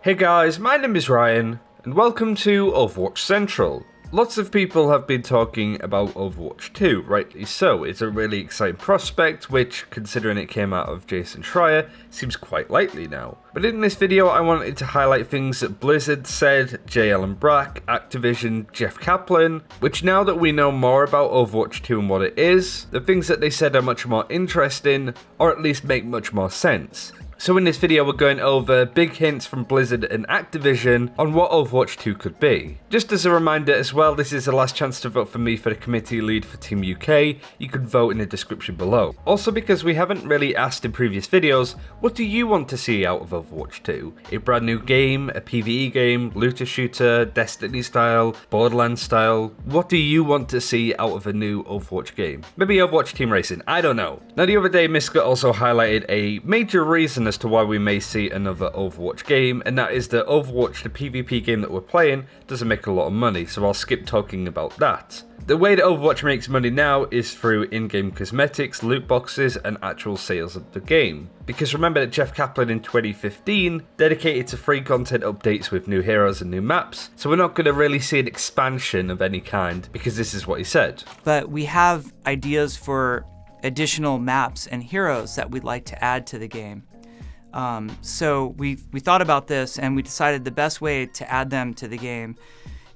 Hey guys, my name is Ryan, and welcome to Overwatch Central. Lots of people have been talking about Overwatch 2, rightly so. It's a really exciting prospect, which, considering it came out of Jason Schreier, seems quite likely now. But in this video, I wanted to highlight things that Blizzard said, J. Allen Brack, Activision, Jeff Kaplan, which now that we know more about Overwatch 2 and what it is, the things that they said are much more interesting, or at least make much more sense. So in this video we're going over big hints from Blizzard and Activision on what Overwatch 2 could be. Just as a reminder as well, this is the last chance to vote for me for the committee lead for Team UK, you can vote in the description below. Also because we haven't really asked in previous videos, what do you want to see out of Overwatch 2? A brand new game, a PvE game, looter shooter, Destiny style, Borderlands style? What do you want to see out of a new Overwatch game? Maybe Overwatch Team Racing, I don't know. Now the other day Miska also highlighted a major reason as to why we may see another Overwatch game, and that is that Overwatch, the PvP game that we're playing, doesn't make a lot of money, so I'll skip talking about that. The way that Overwatch makes money now is through in-game cosmetics, loot boxes, and actual sales of the game. Because remember that Jeff Kaplan in 2015 dedicated to free content updates with new heroes and new maps, so we're not going to really see an expansion of any kind, because this is what he said. But we have ideas for additional maps and heroes that we'd like to add to the game. So we thought about this and we decided the best way to add them to the game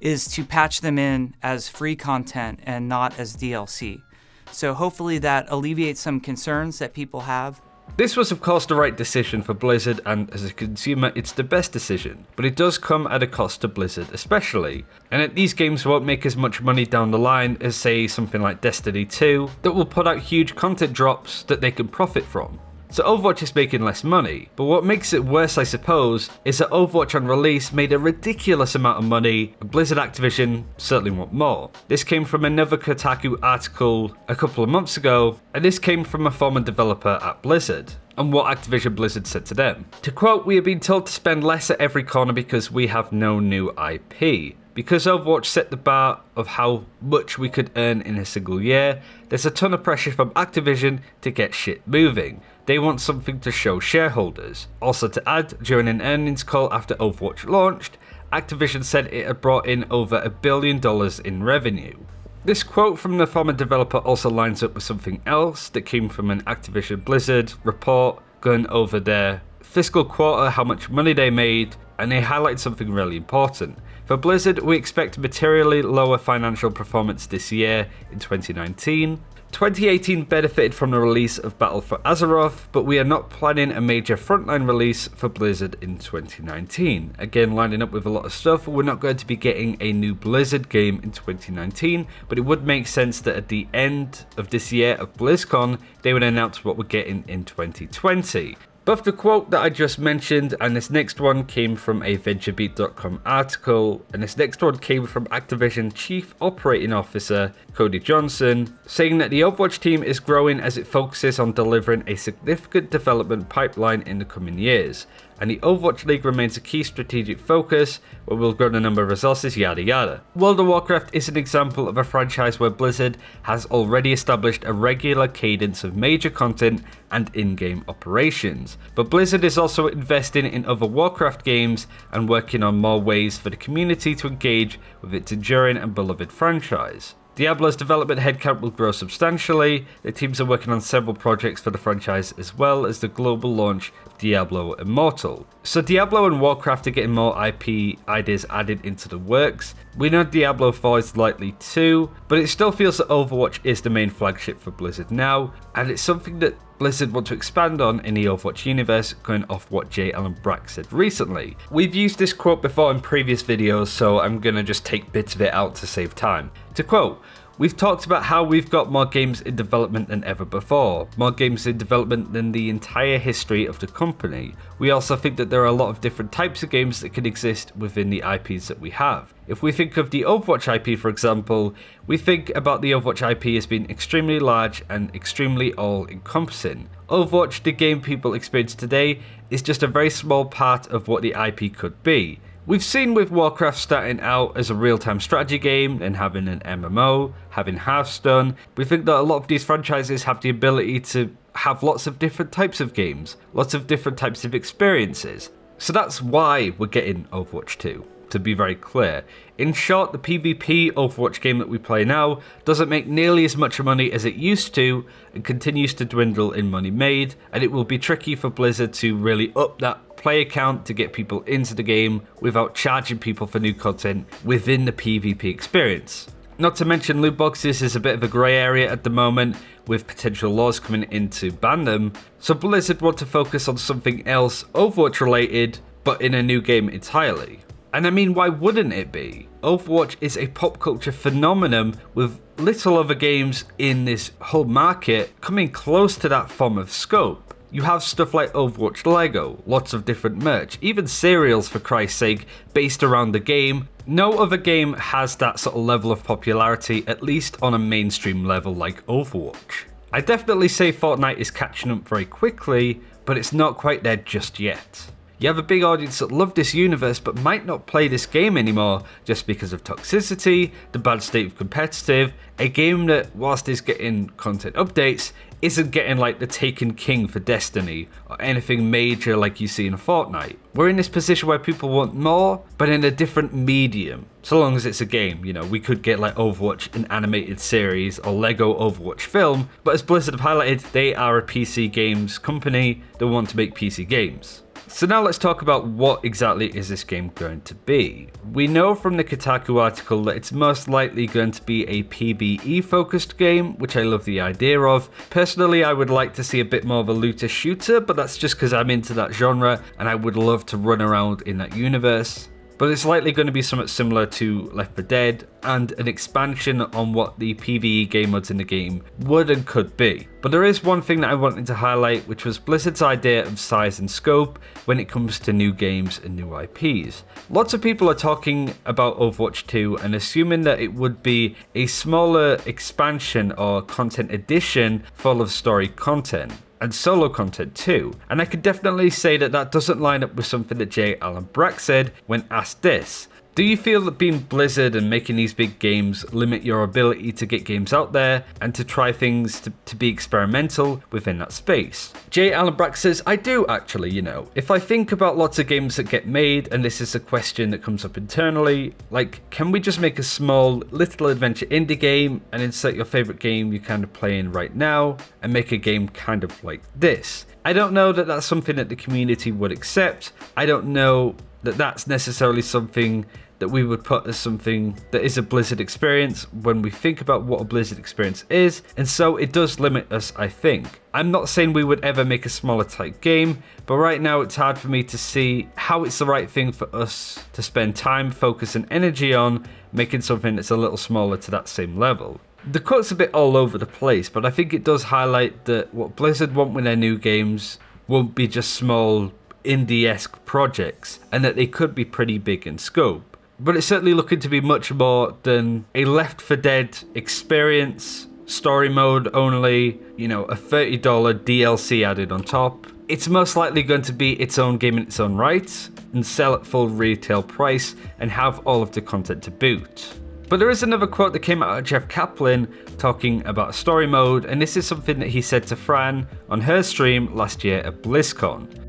is to patch them in as free content and not as DLC. So hopefully that alleviates some concerns that people have. This was of course the right decision for Blizzard, and as a consumer it's the best decision, but it does come at a cost to Blizzard especially, and that these games won't make as much money down the line as say something like Destiny 2 that will put out huge content drops that they can profit from. So Overwatch is making less money, but what makes it worse I suppose is that Overwatch on release made a ridiculous amount of money and Blizzard Activision certainly want more. This came from another Kotaku article a couple of months ago, and this came from a former developer at Blizzard, and what Activision Blizzard said to them. To quote, "We have been told to spend less at every corner because we have no new IP. Because Overwatch set the bar of how much we could earn in a single year, there's a ton of pressure from Activision to get shit moving. They want something to show shareholders." Also to add, during an earnings call after Overwatch launched, Activision said it had brought in over $1 billion in revenue. This quote from the former developer also lines up with something else that came from an Activision Blizzard report going over their fiscal quarter, how much money they made, and they highlight something really important. For Blizzard, we expect materially lower financial performance this year in 2019. 2018 benefited from the release of Battle for Azeroth, but we are not planning a major frontline release for Blizzard in 2019. Again, lining up with a lot of stuff, we're not going to be getting a new Blizzard game in 2019, but it would make sense that at the end of this year of BlizzCon, they would announce what we're getting in 2020. Both the quote that I just mentioned and this next one came from a VentureBeat.com article, and this next one came from Activision Chief Operating Officer Cody Johnson, saying that the Overwatch team is growing as it focuses on delivering a significant development pipeline in the coming years, and the Overwatch League remains a key strategic focus where we'll grow the number of resources, yada yada. World of Warcraft is an example of a franchise where Blizzard has already established a regular cadence of major content and in-game operations, but Blizzard is also investing in other Warcraft games and working on more ways for the community to engage with its enduring and beloved franchise. Diablo's development headcount will grow substantially. The teams are working on several projects for the franchise as well as the global launch of Diablo Immortal. So Diablo and Warcraft are getting more IP ideas added into the works. We know Diablo 4 is likely too, but it still feels that Overwatch is the main flagship for Blizzard now, and it's something that Blizzard want to expand on in the Overwatch universe, going off what J. Allen Brack said recently. We've used this quote before in previous videos, so I'm gonna just take bits of it out to save time. To quote, "We've talked about how we've got more games in development than ever before, more games in development than the entire history of the company. We also think that there are a lot of different types of games that can exist within the IPs that we have. If we think of the Overwatch IP for example, we think about the Overwatch IP as being extremely large and extremely all-encompassing. Overwatch, the game people experience today, is just a very small part of what the IP could be. We've seen with Warcraft starting out as a real-time strategy game and having an MMO, having Hearthstone. We think that a lot of these franchises have the ability to have lots of different types of games, lots of different types of experiences. So that's why we're getting Overwatch 2, to be very clear. In short, the PvP Overwatch game that we play now doesn't make nearly as much money as it used to and continues to dwindle in money made, and it will be tricky for Blizzard to really up that player count to get people into the game without charging people for new content within the PvP experience. Not to mention loot boxes is a bit of a grey area at the moment, with potential laws coming in to ban them, so Blizzard want to focus on something else Overwatch related, but in a new game entirely. And I mean, why wouldn't it be? Overwatch is a pop culture phenomenon with little other games in this whole market coming close to that form of scope. You have stuff like Overwatch Lego, lots of different merch, even cereals for Christ's sake, based around the game. No other game has that sort of level of popularity, at least on a mainstream level like Overwatch. I definitely say Fortnite is catching up very quickly, but it's not quite there just yet. You have a big audience that love this universe but might not play this game anymore just because of toxicity, the bad state of competitive, a game that, whilst is getting content updates, isn't getting like the Taken King for Destiny or anything major like you see in Fortnite. We're in this position where people want more, but in a different medium. So long as it's a game, you know, we could get like Overwatch an animated series or Lego Overwatch film, but as Blizzard have highlighted, they are a PC games company that want to make PC games. So now let's talk about what exactly is this game going to be. We know from the Kotaku article that it's most likely going to be a PvE focused game, which I love the idea of. Personally, I would like to see a bit more of a looter shooter, but that's just because I'm into that genre and I would love to run around in that universe. But it's likely going to be somewhat similar to Left 4 Dead and an expansion on what the PvE game modes in the game would and could be. But there is one thing that I wanted to highlight, which was Blizzard's idea of size and scope when it comes to new games and new IPs. Lots of people are talking about Overwatch 2 and assuming that it would be a smaller expansion or content addition full of story content. And solo content too. And I could definitely say that that doesn't line up with something that J. Allen Brack said when asked this. Do you feel that being Blizzard and making these big games limit your ability to get games out there and to try things to be experimental within that space? J. Allen Brack says, I do actually, you know. If I think about lots of games that get made, and this is a question that comes up internally, like, can we just make a small little adventure indie game and insert your favorite game you're kind of playing right now and make a game kind of like this? I don't know that that's something that the community would accept. I don't know that that's necessarily something that we would put as something that is a Blizzard experience when we think about what a Blizzard experience is, and so it does limit us, I think. I'm not saying we would ever make a smaller type game, but right now it's hard for me to see how it's the right thing for us to spend time, focus and energy on making something that's a little smaller to that same level. The quote's a bit all over the place, but I think it does highlight that what Blizzard want with their new games won't be just small indie-esque projects, and that they could be pretty big in scope. But it's certainly looking to be much more than a Left 4 Dead experience, story mode only, you know, a $30 DLC added on top. It's most likely going to be its own game in its own right, and sell at full retail price, and have all of the content to boot. But there is another quote that came out of Jeff Kaplan talking about a story mode, and this is something that he said to Fran on her stream last year at BlizzCon.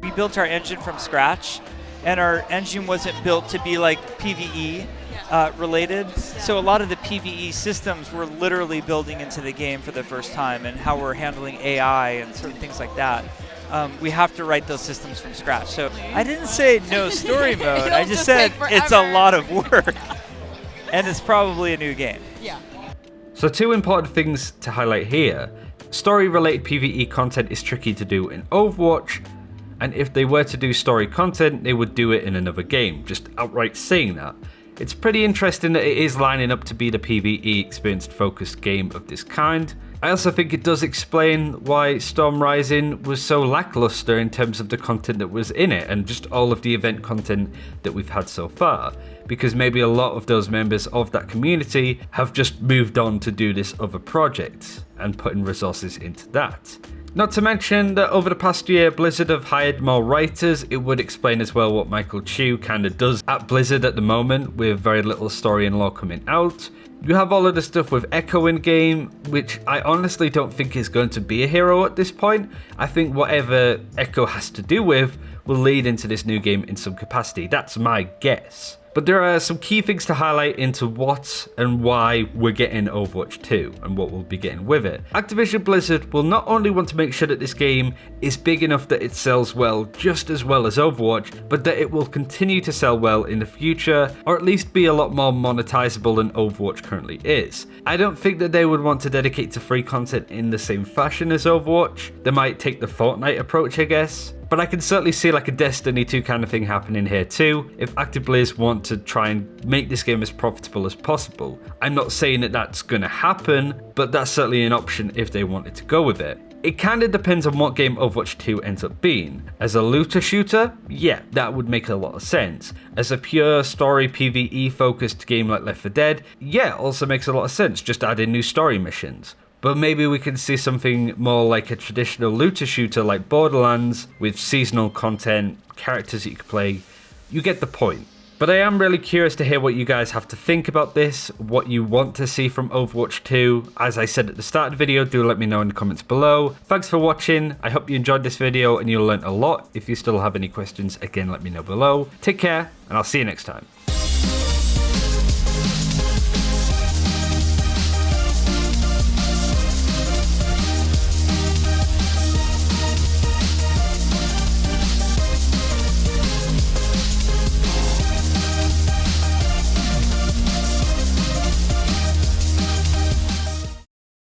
We built our engine from scratch, and our engine wasn't built to be like PvE related. So a lot of the PvE systems we're literally building into the game for the first time, and how we're handling AI and certain things like that. We have to write those systems from scratch. So I didn't say no story mode. I just said it's a lot of work, and it's probably a new game. Yeah. So two important things to highlight here. Story-related PvE content is tricky to do in Overwatch, and if they were to do story content, they would do it in another game, just outright saying that. It's pretty interesting that it is lining up to be the PvE experience-focused game of this kind. I also think it does explain why Storm Rising was so lackluster in terms of the content that was in it, and just all of the event content that we've had so far, because maybe a lot of those members of that community have just moved on to do this other project, and putting resources into that. Not to mention that over the past year, Blizzard have hired more writers. It would explain as well what Michael Chu kind of does at Blizzard at the moment, with very little story and lore coming out. You have all of the stuff with Echo in game, which I honestly don't think is going to be a hero at this point. I think whatever Echo has to do with will lead into this new game in some capacity. That's my guess. But there are some key things to highlight into what and why we're getting Overwatch 2 and what we'll be getting with it. Activision Blizzard will not only want to make sure that this game is big enough that it sells well, just as well as Overwatch, but that it will continue to sell well in the future, or at least be a lot more monetizable than Overwatch currently is. I don't think that they would want to dedicate to free content in the same fashion as Overwatch. They might take the Fortnite approach, I guess. But I can certainly see like a Destiny 2 kind of thing happening here too, if ActiveBliz want to try and make this game as profitable as possible. I'm not saying that that's going to happen, but that's certainly an option if they wanted to go with it. It kinda depends on what game Overwatch 2 ends up being. As a looter shooter, yeah, that would make a lot of sense. As a pure story PvE focused game like Left 4 Dead, yeah, also makes a lot of sense, just add in new story missions. But maybe we can see something more like a traditional looter shooter like Borderlands, with seasonal content, characters that you can play. You get the point. But I am really curious to hear what you guys have to think about this, what you want to see from Overwatch 2. As I said at the start of the video, do let me know in the comments below. Thanks for watching. I hope you enjoyed this video and you learned a lot. If you still have any questions, again, let me know below. Take care, and I'll see you next time.